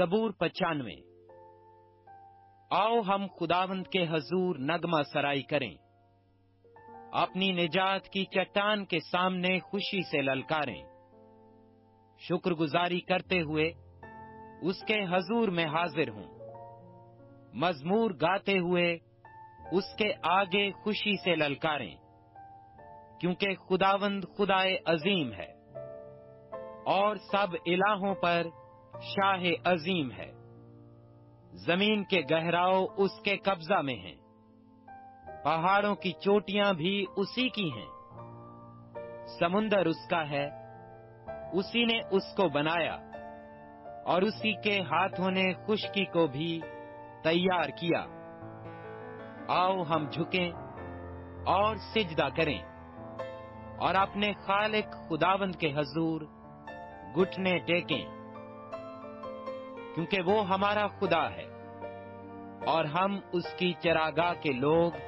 زبور 95۔ آؤ ہم خداوند کے حضور نغمہ سرائی کریں، اپنی نجات کی چٹان کے سامنے خوشی سے للکاریں، شکر گزاری کرتے ہوئے اس کے حضور میں حاضر ہوں، مزمور گاتے ہوئے اس کے آگے خوشی سے للکاریں، کیونکہ خداوند خدائے عظیم ہے اور سب الہوں پر شاہ عظیم ہے۔ زمین کے گہراؤ اس کے قبضہ میں ہیں، پہاڑوں کی چوٹیاں بھی اسی کی ہیں۔ سمندر اس کا ہے، اسی نے اس کو بنایا، اور اسی کے ہاتھوں نے خشکی کو بھی تیار کیا۔ آؤ ہم جھکیں اور سجدہ کریں اور اپنے خالق خداوند کے حضور گھٹنے ٹیکیں، کیونکہ وہ ہمارا خدا ہے اور ہم اس کی چراگاہ کے لوگ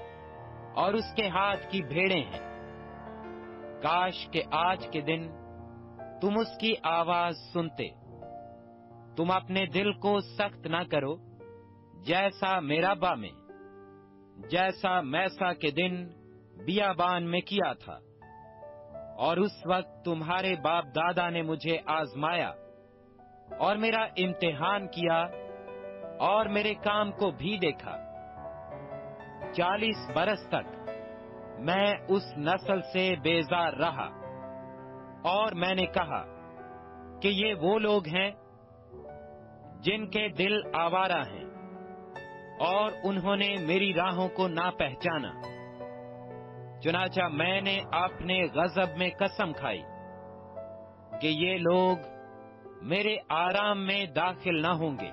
اور اس کے ہاتھ کی بھیڑیں ہیں۔ کاش کہ آج کے دن تم اس کی آواز سنتے، تم اپنے دل کو سخت نہ کرو جیسا میربا میں، جیسا میسا کے دن بیابان میں کیا تھا، اور اس وقت تمہارے باپ دادا نے مجھے آزمایا اور میرا امتحان کیا اور میرے کام کو بھی دیکھا۔ 40 برس تک میں اس نسل سے بیزار رہا، اور میں نے کہا کہ یہ وہ لوگ ہیں جن کے دل آوارہ ہیں، اور انہوں نے میری راہوں کو نہ پہچانا۔ چنانچہ میں نے اپنے غضب میں قسم کھائی کہ یہ لوگ میرے آرام میں داخل نہ ہوں گے۔